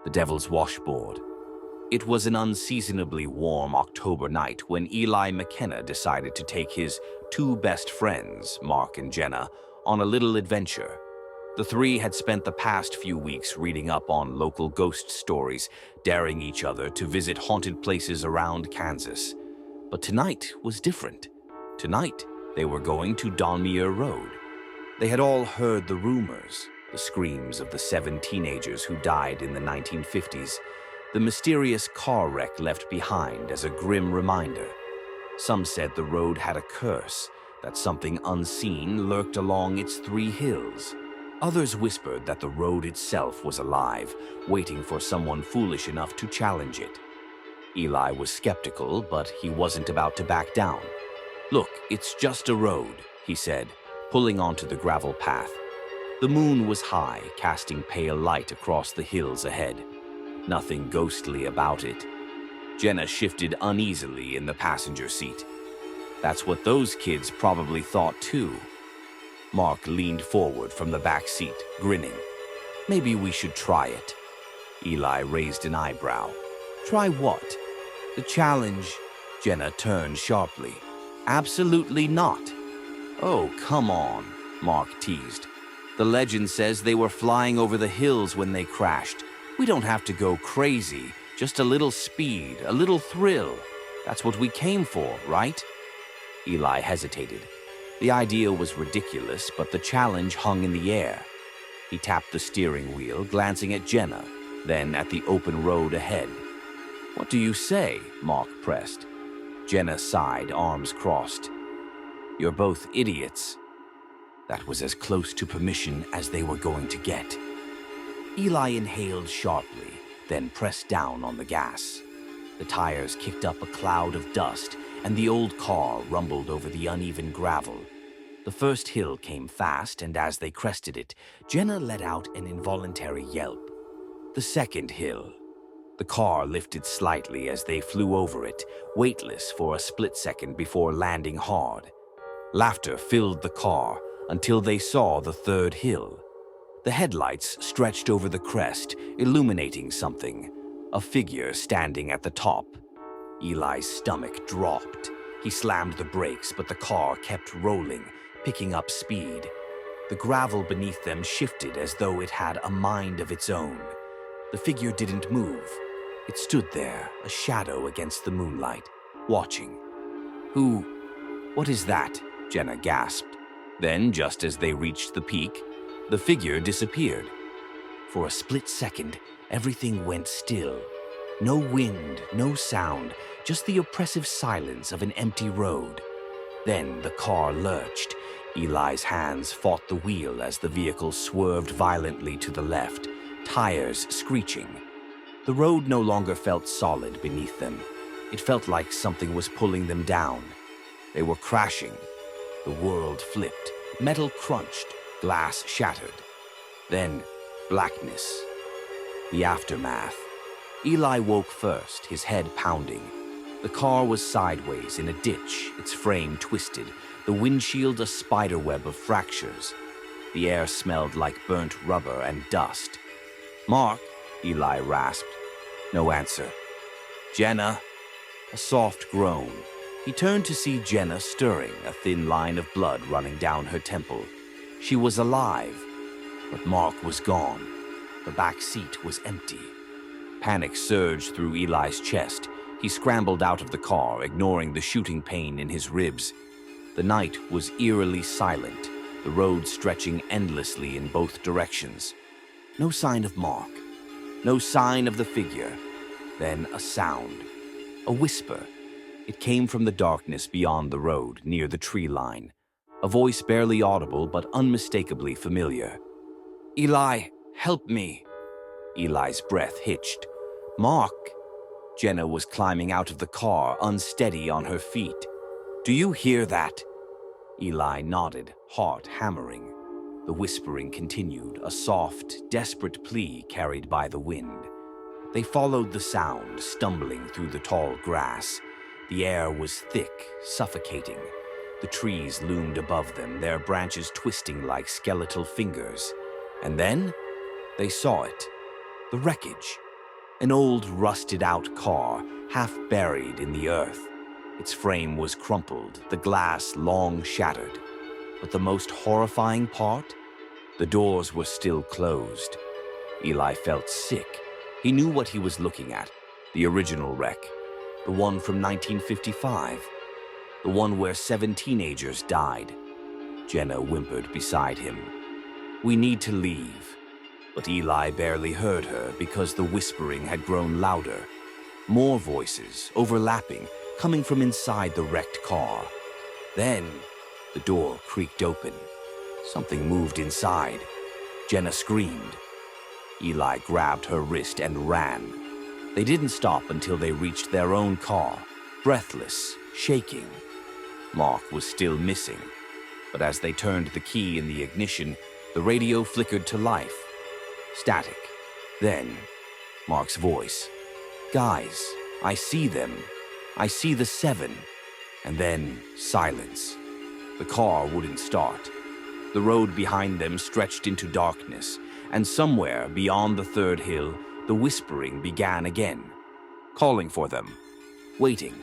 the Devil's Washboard. It was an unseasonably warm October night when Eli McKenna decided to take his two best friends, Mark and Jenna, on a little adventure. The three had spent the past few weeks reading up on local ghost stories, daring each other to visit haunted places around Kansas. But tonight was different. Tonight, they were going to Donmere Road. They had all heard the rumors, the screams of the 7 teenagers who died in the 1950s, the mysterious car wreck left behind as a grim reminder. Some said the road had a curse, that something unseen lurked along its 3 hills. Others whispered that the road itself was alive, waiting for someone foolish enough to challenge it. Eli was skeptical, but he wasn't about to back down. "Look, it's just a road," he said, pulling onto the gravel path. The moon was high, casting pale light across the hills ahead. Nothing ghostly about it. Jenna shifted uneasily in the passenger seat. That's what those kids probably thought too. Mark leaned forward from the back seat, grinning. "Maybe we should try it." Eli raised an eyebrow. "Try what?" "The challenge." Jenna turned sharply. "Absolutely not." "Oh, come on," Mark teased. "The legend says they were flying over the hills when they crashed. We don't have to go crazy, just a little speed, a little thrill. That's what we came for, right?" Eli hesitated. The idea was ridiculous, but the challenge hung in the air. He tapped the steering wheel, glancing at Jenna, then at the open road ahead. "What do you say?" Mark pressed. Jenna sighed, arms crossed. "You're both idiots." That was as close to permission as they were going to get. Eli inhaled sharply, then pressed down on the gas. The tires kicked up a cloud of dust, and the old car rumbled over the uneven gravel. The first hill came fast, and as they crested it, Jenna let out an involuntary yelp. The second hill. The car lifted slightly as they flew over it, weightless for a split second before landing hard. Laughter filled the car until they saw the third hill. The headlights stretched over the crest, illuminating something, a figure standing at the top. Eli's stomach dropped. He slammed the brakes, but the car kept rolling, picking up speed. The gravel beneath them shifted as though it had a mind of its own. The figure didn't move. It stood there, a shadow against the moonlight, watching. What is that?" Jenna gasped. Then, just as they reached the peak, the figure disappeared. For a split second, everything went still. No wind, no sound, just the oppressive silence of an empty road. Then the car lurched. Eli's hands fought the wheel as the vehicle swerved violently to the left, tires screeching. The road no longer felt solid beneath them. It felt like something was pulling them down. They were crashing. The world flipped. Metal crunched. Glass shattered. Then, blackness. The aftermath. Eli woke first, his head pounding. The car was sideways in a ditch, its frame twisted, the windshield a spiderweb of fractures. The air smelled like burnt rubber and dust. "Mark," Eli rasped. No answer. "Jenna." A soft groan. He turned to see Jenna stirring, a thin line of blood running down her temple. She was alive, but Mark was gone. The back seat was empty. Panic surged through Eli's chest. He scrambled out of the car, ignoring the shooting pain in his ribs. The night was eerily silent, the road stretching endlessly in both directions. No sign of Mark. No sign of the figure. Then a sound. A whisper. It came from the darkness beyond the road, near the tree line. A voice barely audible but unmistakably familiar. "Eli, help me." Eli's breath hitched. "Mark." Jenna was climbing out of the car, unsteady on her feet. "Do you hear that?" Eli nodded, heart hammering. The whispering continued, a soft, desperate plea carried by the wind. They followed the sound, stumbling through the tall grass. The air was thick, suffocating. The trees loomed above them, their branches twisting like skeletal fingers. And then they saw it. The wreckage. An old, rusted-out car, half buried in the earth. Its frame was crumpled, the glass long shattered. But the most horrifying part? The doors were still closed. Eli felt sick. He knew what he was looking at. The original wreck. The one from 1955. The one where 7 teenagers died. Jenna whimpered beside him. "We need to leave." But Eli barely heard her because the whispering had grown louder. More voices, overlapping, coming from inside the wrecked car. Then, the door creaked open. Something moved inside. Jenna screamed. Eli grabbed her wrist and ran. They didn't stop until they reached their own car, breathless, shaking. Mark was still missing, but as they turned the key in the ignition, the radio flickered to life. Static. Then, Mark's voice. "Guys, I see them. I see the 7. And then, silence. The car wouldn't start. The road behind them stretched into darkness, and somewhere beyond the 3rd hill, the whispering began again, calling for them, waiting.